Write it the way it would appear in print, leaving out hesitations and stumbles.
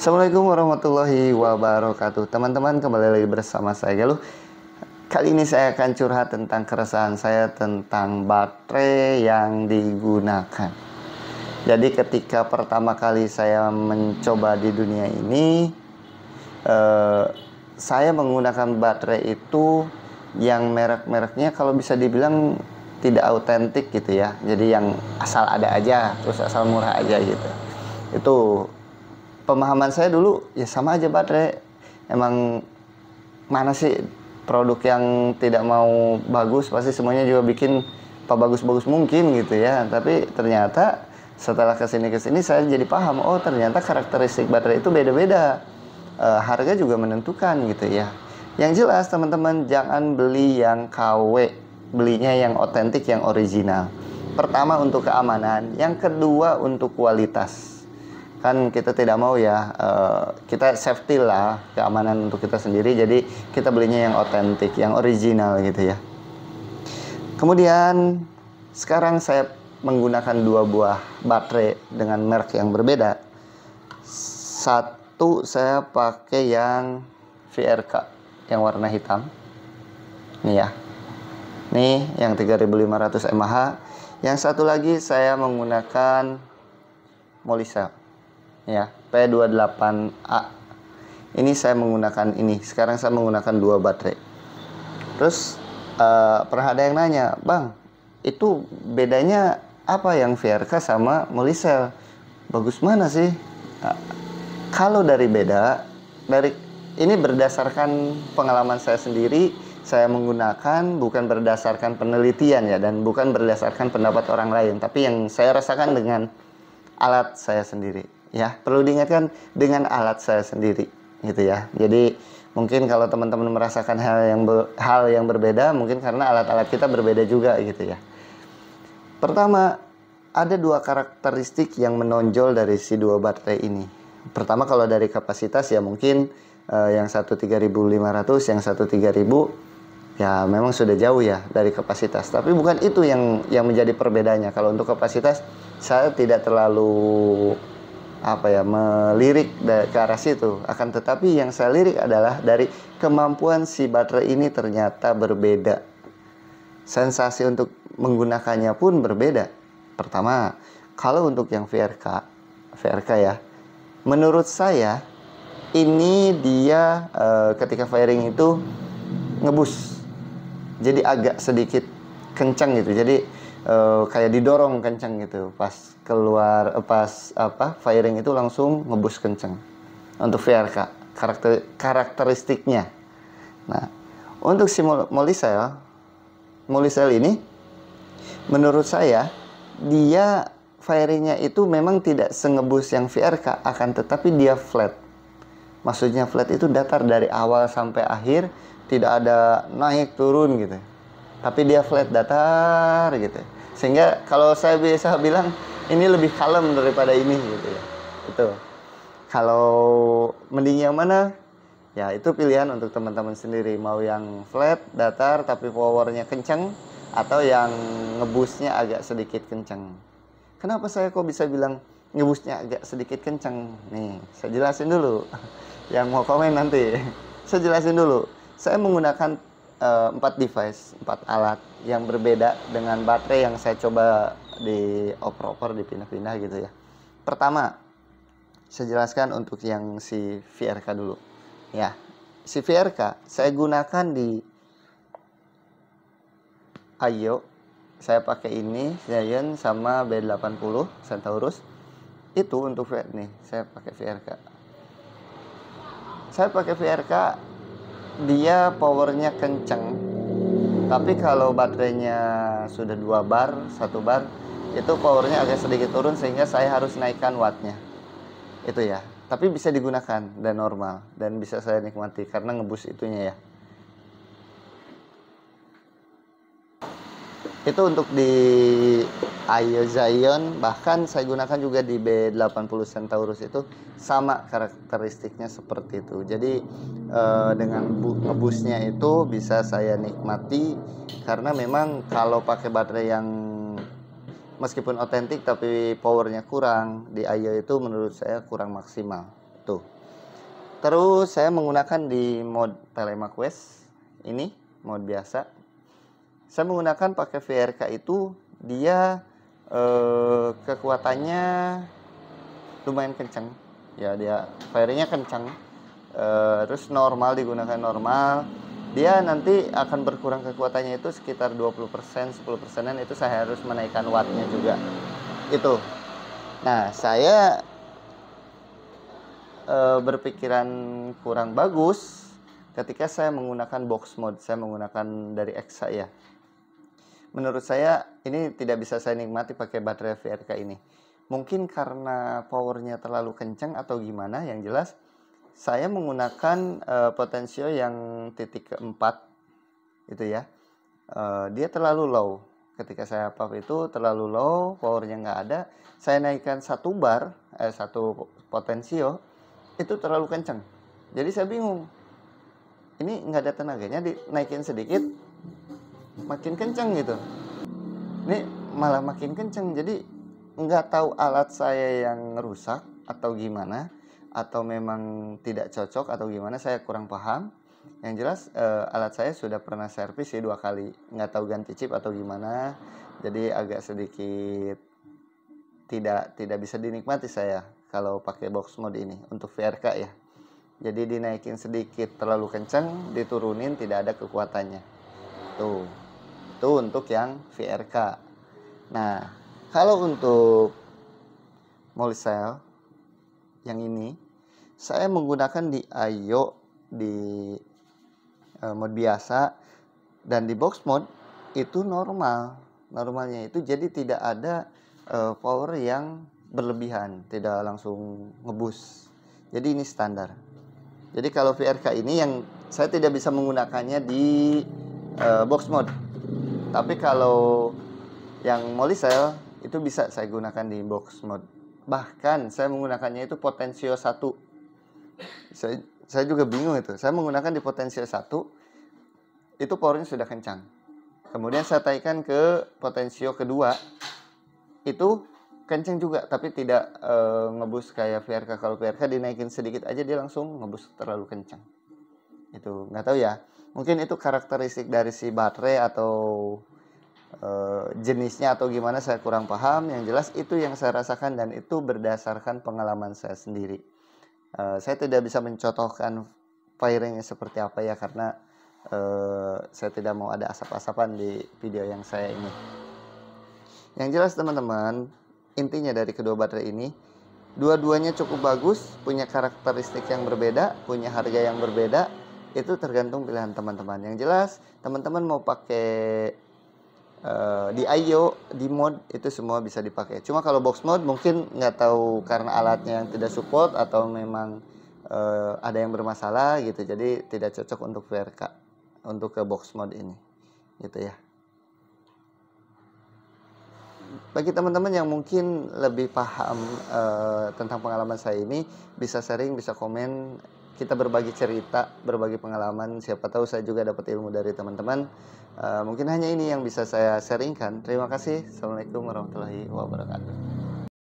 Assalamualaikum warahmatullahi wabarakatuh. Teman-teman, kembali lagi bersama saya Galuh. Kali ini saya akan curhat tentang keresahan saya tentang baterai yang digunakan. Jadi ketika pertama kali saya mencoba di dunia ini, saya menggunakan baterai itu yang merek-mereknya kalau bisa dibilang tidak autentik gitu ya. Jadi yang asal ada aja, terus asal murah aja gitu. Itu pemahaman saya dulu, ya sama aja baterai. Emang mana sih produk yang tidak mau bagus, pasti semuanya juga bikin apa bagus-bagus mungkin gitu ya. Tapi ternyata setelah kesini saya jadi paham, oh ternyata karakteristik baterai itu beda-beda. Harga juga menentukan gitu ya. Yang jelas teman-teman, jangan beli yang KW, belinya yang otentik, yang original. Pertama untuk keamanan, yang kedua untuk kualitas. Kan kita tidak mau ya, kita safety lah, keamanan untuk kita sendiri, jadi kita belinya yang otentik, yang original gitu ya. Kemudian sekarang saya menggunakan dua buah baterai dengan merek yang berbeda. Satu saya pakai yang VRK yang warna hitam nih ya, nih yang 3500 mAh. Yang satu lagi saya menggunakan Molicel ya, P28A. Ini saya menggunakan ini. Sekarang saya menggunakan dua baterai. Terus pernah ada yang nanya, "Bang, itu bedanya apa yang VRK sama Molicel? Bagus mana sih?" Kalau dari ini berdasarkan pengalaman saya sendiri, saya menggunakan bukan berdasarkan penelitian ya, dan bukan berdasarkan pendapat orang lain, tapi yang saya rasakan dengan alat saya sendiri. Ya, perlu diingatkan dengan alat saya sendiri gitu ya. Jadi mungkin kalau teman-teman merasakan hal yang berbeda, mungkin karena alat-alat kita berbeda juga gitu ya. Pertama, ada dua karakteristik yang menonjol dari si dua baterai ini. Pertama, kalau dari kapasitas ya mungkin yang satu 3500, yang satu 3000 ya memang sudah jauh ya dari kapasitas. Tapi bukan itu yang menjadi perbedaannya. Kalau untuk kapasitas saya tidak terlalu melirik ke arah situ. Akan tetapi yang saya lirik adalah dari kemampuan si baterai ini ternyata berbeda. Sensasi untuk menggunakannya pun berbeda. Pertama, kalau untuk yang VRK ya, menurut saya ini dia ketika firing itu ngebus. Jadi agak sedikit kencang gitu. Jadi kayak didorong kencang gitu. Pas firing itu langsung ngebus kencang. Untuk VRK karakteristiknya. Nah, untuk si Molicel ini menurut saya dia firingnya itu memang tidak sengebus yang VRK, akan tetapi dia flat. Maksudnya flat itu datar dari awal sampai akhir, tidak ada naik turun gitu. Tapi dia flat datar gitu. Sehingga kalau saya bisa bilang ini lebih kalem daripada ini gitu ya. Itu. Kalau mending yang mana? Ya itu pilihan untuk teman-teman sendiri. Mau yang flat, datar tapi powernya kencang, atau yang ngebusnya agak sedikit kencang. Kenapa saya kok bisa bilang ngebusnya agak sedikit kencang? Nih, saya jelasin dulu. Yang mau komen nanti. Saya jelasin dulu. Saya menggunakan 4 device, 4 alat yang berbeda dengan baterai yang saya coba di oper-oper, dipindah-pindah gitu ya. Pertama, saya jelaskan untuk yang si VRK dulu. Ya, si VRK saya gunakan di Ayo. Saya pakai ini Giant sama B80 Centaurus. Itu untuk nih, saya pakai VRK. Saya pakai VRK, dia powernya kenceng, tapi kalau baterainya sudah 2 bar, 1 bar, itu powernya agak sedikit turun sehingga saya harus naikkan wattnya. Itu ya, tapi bisa digunakan dan normal, dan bisa saya nikmati karena ngebus itunya ya. Itu untuk di Ayo Zion, bahkan saya gunakan juga di B80 Centaurus, itu sama karakteristiknya seperti itu. Jadi dengan ngebusnya itu bisa saya nikmati, karena memang kalau pakai baterai yang meskipun otentik tapi powernya kurang, di Ayo itu menurut saya kurang maksimal tuh. Terus saya menggunakan di mode Telemaquest ini, mode biasa. Saya menggunakan pakai VRK itu dia kekuatannya lumayan kencang. Ya, dia firingnya kencang. Terus normal digunakan normal. Dia nanti akan berkurang kekuatannya itu sekitar 20%, 10%-an itu saya harus menaikkan wattnya juga. Itu. Nah, saya berpikiran kurang bagus ketika saya menggunakan box mode. Saya menggunakan dari Exa ya. Menurut saya ini tidak bisa saya nikmati pakai baterai VRK ini. Mungkin karena powernya terlalu kencang atau gimana. Yang jelas saya menggunakan potensio yang titik keempat itu ya. Dia terlalu low. Ketika saya pump itu terlalu low, powernya nggak ada. Saya naikkan satu potensio itu terlalu kencang. Jadi saya bingung. Ini nggak ada tenaganya, dinaikin sedikit makin kencang gitu. Ini malah makin kencang. Jadi nggak tahu alat saya yang rusak atau gimana, atau memang tidak cocok atau gimana, saya kurang paham. Yang jelas alat saya sudah pernah servis sih 2 kali. Nggak tahu ganti chip atau gimana. Jadi agak sedikit tidak bisa dinikmati saya kalau pakai box mode ini untuk VRK ya. Jadi dinaikin sedikit terlalu kencang, diturunin tidak ada kekuatannya. Tuh. Itu untuk yang VRK. Nah, kalau untuk Molicel yang ini saya menggunakan di IO di mode biasa, dan di box mode itu normalnya itu, jadi tidak ada power yang berlebihan, tidak langsung ngebus. Jadi ini standar. Jadi kalau VRK ini yang saya tidak bisa menggunakannya di box mode, tapi kalau yang Molicel itu bisa saya gunakan di box mode. Bahkan saya menggunakannya itu potensio 1. Saya juga bingung itu. Saya menggunakan di potensio 1 itu powernya sudah kencang. Kemudian saya taikkan ke potensio kedua, itu kencang juga, tapi tidak ngebus kayak VRK. Kalau VRK dinaikin sedikit aja dia langsung ngebus terlalu kencang. Itu nggak tahu ya. Mungkin itu karakteristik dari si baterai atau jenisnya atau gimana, saya kurang paham. Yang jelas itu yang saya rasakan dan itu berdasarkan pengalaman saya sendiri. Saya tidak bisa mencontohkan firingnya seperti apa ya, karena saya tidak mau ada asap-asapan di video yang saya ini. Yang jelas teman-teman, intinya dari kedua baterai ini, dua-duanya cukup bagus, punya karakteristik yang berbeda, punya harga yang berbeda. Itu tergantung pilihan teman-teman. Yang jelas teman-teman mau pakai di IO, di mode itu semua bisa dipakai. Cuma kalau box mode mungkin nggak tahu karena alatnya yang tidak support atau memang ada yang bermasalah gitu, jadi tidak cocok untuk VRK, untuk ke box mode ini gitu ya. Bagi teman-teman yang mungkin lebih paham tentang pengalaman saya ini, bisa sharing, bisa komen, kita berbagi cerita, berbagi pengalaman. Siapa tahu saya juga dapat ilmu dari teman-teman. Mungkin hanya ini yang bisa saya sharingkan. Terima kasih. Assalamualaikum warahmatullahi wabarakatuh.